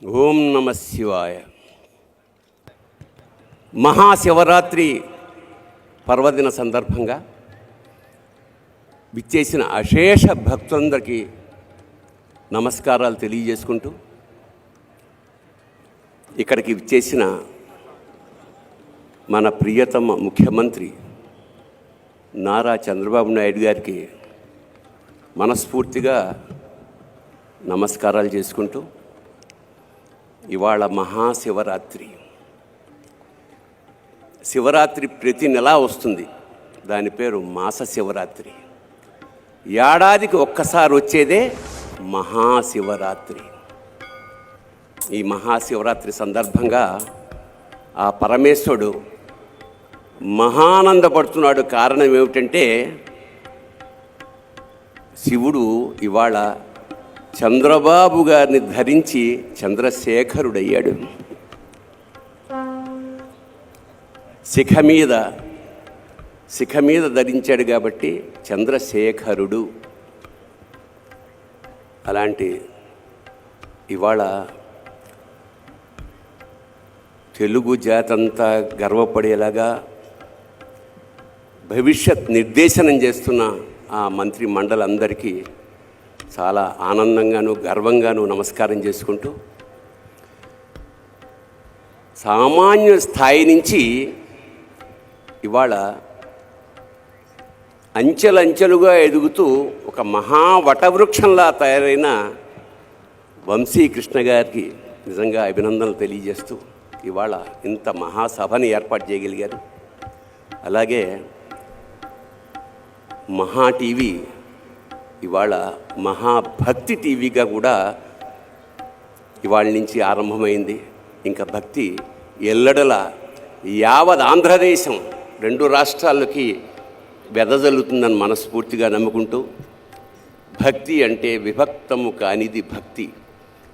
ఓం నమ శివాయ. మహాశివరాత్రి పర్వదిన సందర్భంగా విచ్చేసిన అశేష భక్తులందరికీ నమస్కారాలు తెలియజేసుకుంటూ, ఇక్కడికి విచ్చేసిన మన ప్రియతమ ముఖ్యమంత్రి నారా చంద్రబాబు నాయుడు గారికి మనస్ఫూర్తిగా నమస్కారాలు చేసుకుంటూ, ఇవాళ మహాశివరాత్రి. శివరాత్రి ప్రతి నెల వస్తుంది. దాని పేరు మాస శివరాత్రి. ఏడాదికి ఒక్కసారి వచ్చేదే మహాశివరాత్రి. ఈ మహాశివరాత్రి సందర్భంగా ఆ పరమేశ్వరుడు మహానందపడుతున్నాడు. కారణం ఏమిటంటే, శివుడు ఇవాళ చంద్రబాబు గారిని ధరించి చంద్రశేఖరుడయ్యాడు. శిఖ మీద ధరించాడు కాబట్టి చంద్రశేఖరుడు. అలాంటి ఇవాళ తెలుగు జాతంతా గర్వపడేలాగా భవిష్యత్ నిర్దేశనం చేస్తున్న ఆ మంత్రి మండలందరికీ చాలా ఆనందంగాను గర్వంగాను నమస్కారం చేసుకుంటూ, సామాన్య స్థాయి నుంచి ఇవాళ అంచెలంచెలుగా ఎదుగుతూ ఒక మహావటవృక్షంలా తయారైన వంశీకృష్ణ గారికి నిజంగా అభినందనలు తెలియజేస్తూ, ఇవాళ ఇంత మహాసభని ఏర్పాటు చేయగలిగారు. అలాగే మహా టీవీ ఇవాళ మహాభక్తి టీవీగా కూడా ఇవాళ నుంచి ఆరంభమైంది. ఇంకా భక్తి ఎల్లడల యావత్ ఆంధ్రదేశం 2 రాష్ట్రాలకి వెదజల్లుతుందని మనస్ఫూర్తిగా నమ్ముకుంటూ, భక్తి అంటే విభక్తము కానిది భక్తి,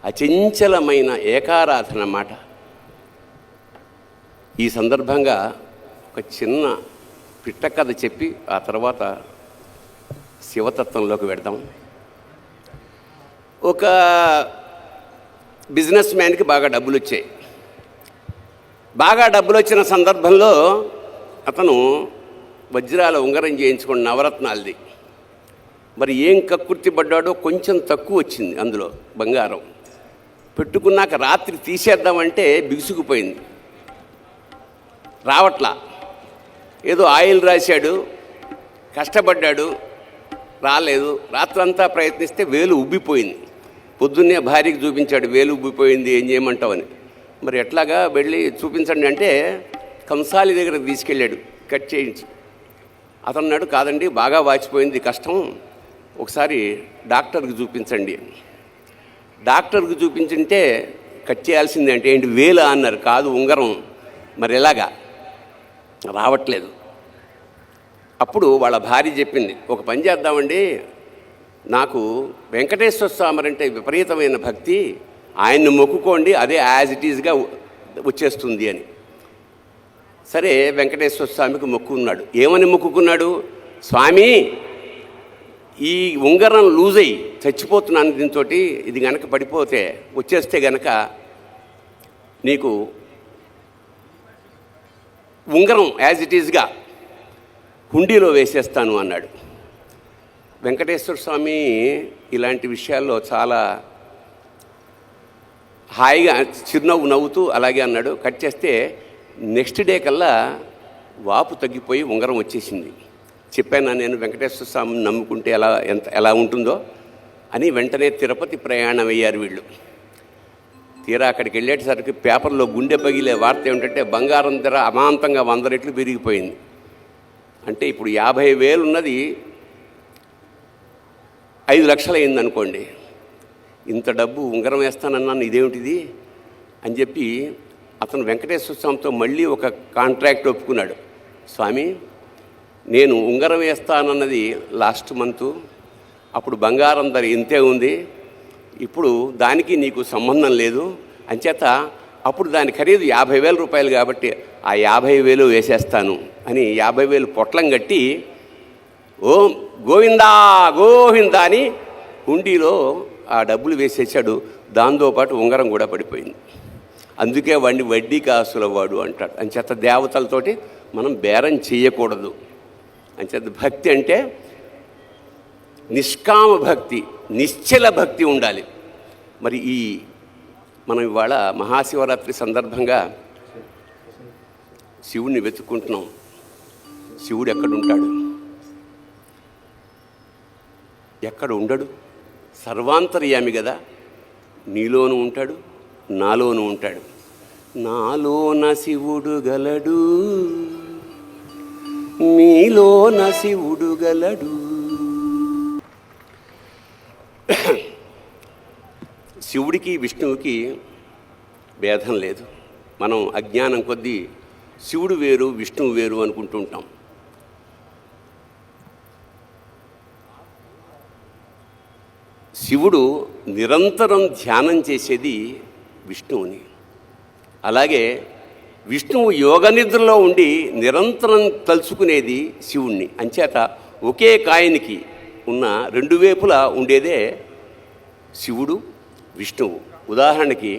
అచంచలమైన ఏకారాధన మాట. ఈ సందర్భంగా ఒక చిన్న పిట్టకథ చెప్పి ఆ తర్వాత శివతత్వంలోకి వెడదాం. ఒక బిజినెస్ మ్యాన్కి బాగా డబ్బులు వచ్చాయి. బాగా డబ్బులు వచ్చిన సందర్భంలో అతను వజ్రాల ఉంగరం చేయించుకుని నవరత్నాలది. మరి ఏం కక్కుర్తి పడ్డాడో కొంచెం తక్కువ వచ్చింది అందులో బంగారం. పెట్టుకున్నాక రాత్రి తీసేద్దామంటే బిగుసుకుపోయింది, రావట్లా. ఏదో ఆయిల్ రాశాడు, కష్టపడ్డాడు, రాలేదు. రాత్రంతా ప్రయత్నిస్తే వేలు ఉబ్బిపోయింది. పొద్దున్నే భార్యకి చూపించాడు, వేలు ఉబ్బిపోయింది, ఏం చేయమంటావని. మరి ఎట్లాగా వెళ్ళి చూపించండి అంటే కంసాలి దగ్గరకు తీసుకెళ్ళాడు కట్ చేయించి. అతను అన్నాడు, కాదండి బాగా వాచిపోయింది, కష్టం, ఒకసారి డాక్టర్కి చూపించండి. డాక్టర్కి చూపించుంటే కట్ చేయాల్సిందే అంటే ఏంటి వేలా అన్నారు. కాదు ఉంగరం. మరి ఎలాగా రావట్లేదు. అప్పుడు వాళ్ళ భార్య చెప్పింది, ఒక పని చేద్దామండి, నాకు వెంకటేశ్వర స్వామి అంటే విపరీతమైన భక్తి, ఆయన్ని మొక్కుకోండి, అదే యాజ్ ఇట్ ఈజ్గా వచ్చేస్తుంది అని. సరే వెంకటేశ్వర స్వామికి మొక్కుకున్నాడు. ఏమని మొక్కుకున్నాడు? స్వామి, ఈ ఉంగరం లూజ్ అయ్యి చచ్చిపోతున్నాను, దీంతో ఇది గనక పడిపోతే వచ్చేస్తే గనక నీకు ఉంగరం యాజ్ ఇట్ ఈజ్గా హుండీలో వేసేస్తాను అన్నాడు. వెంకటేశ్వర స్వామి ఇలాంటి విషయాల్లో చాలా హాయిగా చిరునవ్వు నవ్వుతూ అలాగే అన్నాడు. కట్ చేస్తే నెక్స్ట్ డే కల్లా వాపు తగ్గిపోయి ఉంగరం వచ్చేసింది. చెప్పాను నేను వెంకటేశ్వర స్వామిని నమ్ముకుంటే ఎలా ఉంటుందో అని. వెంటనే తిరుపతి ప్రయాణం అయ్యారు వీళ్ళు. తీరా అక్కడికి వెళ్ళేసరికి పేపర్లో గుండె పగిలే వార్త ఏమిటంటే, బంగారం ధర అమాంతంగా 100 రెట్లు పెరిగిపోయింది. అంటే ఇప్పుడు 50,000 ఉన్నది 5 లక్షలు అయింది అనుకోండి. ఇంత డబ్బు ఉంగరం వేస్తానన్నాను, ఇదేమిటిది అని చెప్పి అతను వెంకటేశ్వర స్వామితో మళ్ళీ ఒక కాంట్రాక్ట్ ఒప్పుకున్నాడు. స్వామి, నేను ఉంగరం వేస్తానన్నది లాస్ట్ మంతు, అప్పుడు బంగారం ధర ఇంతే ఉంది, ఇప్పుడు దానికి నీకు సంబంధం లేదు, అంచేత అప్పుడు దాని ఖరీదు 50,000 రూపాయలు కాబట్టి ఆ 50,000 వేసేస్తాను అని 50,000 పొట్లం కట్టి ఓం గోవిందా గోవిందా అని హుండీలో ఆ డబ్బులు వేసేసాడు. దాంతోపాటు ఉంగరం కూడా పడిపోయింది. అందుకే వాడిని వడ్డీ కాసుల వాడు అంటాడు. అంచేత దేవతలతోటి మనం బేరం చేయకూడదు. అంచేత భక్తి అంటే నిష్కామ భక్తి, నిశ్చల భక్తి ఉండాలి. మరి మనం ఇవాళ మహాశివరాత్రి సందర్భంగా శివుడిని వెతుక్కుంటున్నాం. శివుడు ఎక్కడుంటాడు? ఎక్కడ ఉండడు? సర్వాంతర్యామి కదా. నీలోనూ ఉంటాడు, నాలోనూ ఉంటాడు. నాలోన శివుడు గలడు, నీలోన శివుడు గలడు. శివుడికి విష్ణువుకి భేదం లేదు. మనం అజ్ఞానం కొద్దీ శివుడు వేరు విష్ణువు వేరు అనుకుంటూ ఉంటాం. శివుడు నిరంతరం ధ్యానం చేసేది విష్ణువుని. అలాగే విష్ణువు యోగ నిద్రలో ఉండి నిరంతరం తలుచుకునేది శివుణ్ణి. అంచేత ఒకే కాయనికి ఉన్న రెండు వైపులా ఉండేదే శివుడు విష్ణువు. ఉదాహరణకి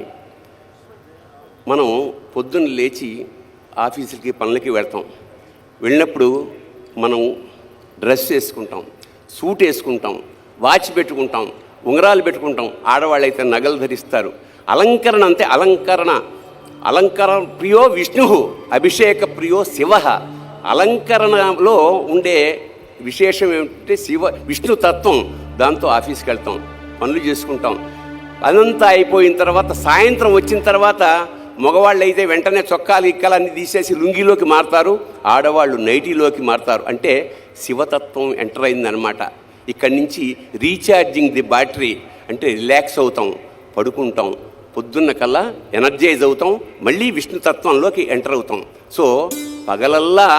మనం పొద్దున్న లేచి ఆఫీసులకి పనులకి వెళ్తాం. వెళ్ళినప్పుడు మనం డ్రెస్ వేసుకుంటాం, సూట్ వేసుకుంటాం, వాచ్ పెట్టుకుంటాం, ఉంగరాలు పెట్టుకుంటాం. ఆడవాళ్ళైతే నగలు ధరిస్తారు. అలంకరణ అంతే. అలంకరణ ప్రియో విష్ణు, అభిషేక ప్రియో శివ. అలంకరణలో ఉండే విశేషం ఏమిటంటే విష్ణు తత్వం. దాంతో ఆఫీస్కి వెళ్తాం, పనులు చేసుకుంటాం. అదంతా అయిపోయిన తర్వాత సాయంత్రం వచ్చిన తర్వాత మగవాళ్ళు అయితే వెంటనే చొక్కాలు ఇక్కలన్నీ తీసేసి లుంగిలోకి మారుతారు, ఆడవాళ్ళు నైటీలోకి మారుతారు. అంటే శివతత్వం ఎంటర్ అయిందనమాట. ఇక్కడి నుంచి రీఛార్జింగ్ ది బ్యాటరీ అంటే రిలాక్స్ అవుతాం, పడుకుంటాం. పొద్దున్న కల్లా ఎనర్జైజ్ అవుతాం, మళ్ళీ విష్ణుతత్వంలోకి ఎంటర్ అవుతాం. సో పగలల్లా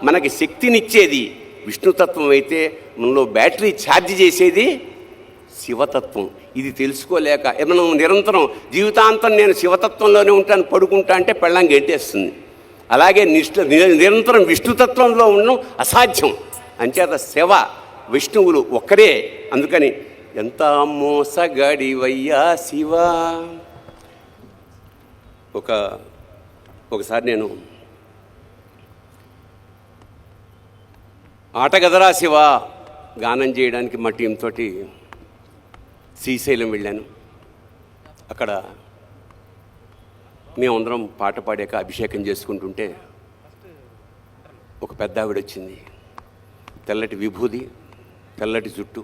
మనకి శక్తినిచ్చేది విష్ణుతత్వం అయితే మనలో బ్యాటరీ ఛార్జ్ చేసేది శివతత్వం. ఇది తెలుసుకోలేక మనం నిరంతరం జీవితాంతం నేను శివతత్వంలోనే ఉంటాను, పడుకుంటా అంటే పెళ్ళాం గెంటేస్తుంది. అలాగే నిరంతరం విష్ణుతత్వంలో ఉండడం అసాధ్యం. అంచేత శివ విష్ణువులు ఒక్కరే. అందుకని ఎంత మోసగాడివయ్యా శివ. ఒకసారి నేను ఆటగదరా శివ గానం చేయడానికి మా టీంతో శ్రీశైలం వెళ్ళాను. అక్కడ మేమందరం పాట పాడాక అభిషేకం చేసుకుంటుంటే ఒక పెద్ద ఆవిడ వచ్చింది. తెల్లటి విభూది, తెల్లటి జుట్టు,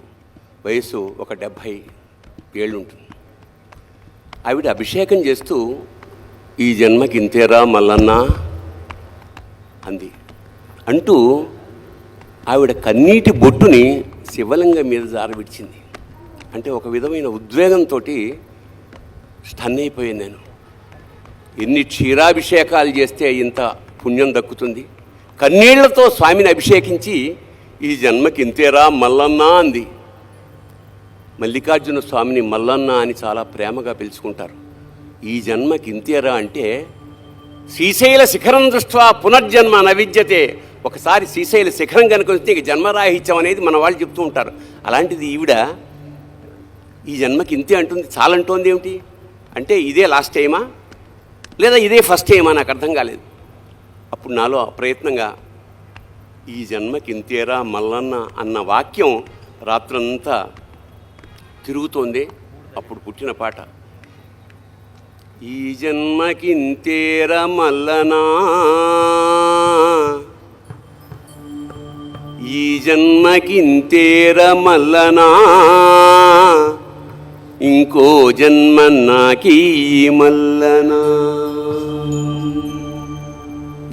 వయసు ఒక 70 ఏళ్ళు ఉంటుంది. ఆవిడ అభిషేకం చేస్తూ ఈ జన్మకి ఇంతేరా మల్లన్న అంది. అంటూ ఆవిడ కన్నీటి బొట్టుని శివలింగం మీద జారవిడిచింది. అంటే ఒక విధమైన ఉద్వేగంతో స్టన్ అయిపోయాను నేను. ఎన్ని క్షీరాభిషేకాలు చేస్తే ఇంత పుణ్యం దక్కుతుంది? కన్నీళ్లతో స్వామిని అభిషేకించి ఈ జన్మకి ఇంతేరా మల్లన్న అంది. మల్లికార్జున స్వామిని మల్లన్న అని చాలా ప్రేమగా పిలుచుకుంటారు. ఈ జన్మకి ఇంతేరా అంటే శ్రీశైల శిఖరం దృష్ట్యా పునర్జన్మ నవిద్యతే. ఒకసారి శ్రీశైల శిఖరం కనుక వస్తే ఇక జన్మరాహిత్యం అనేది మన వాళ్ళు చెప్తూ ఉంటారు. అలాంటిది ఈవిడ ఈ జన్మకి ఇంతే అంటుంది. చాలంటోంది ఏమిటి అంటే ఇదే లాస్ట్ టైమా లేదా ఇదే ఫస్ట్ టైమా? నాకు అర్థం కాలేదు. అప్పుడు నాలో ప్రయత్నంగా ఈ జన్మకి ఇంతేరా మల్లన్న అన్న వాక్యం రాత్రంతా తిరుగుతోంది. అప్పుడు పుట్టిన పాట ఈ జన్మకి ఇంతేరా మల్లనా, ఈ జన్మకి ఇంతేరా మల్లనా, ఇంకో జన్మ నాకీ మల్లనా.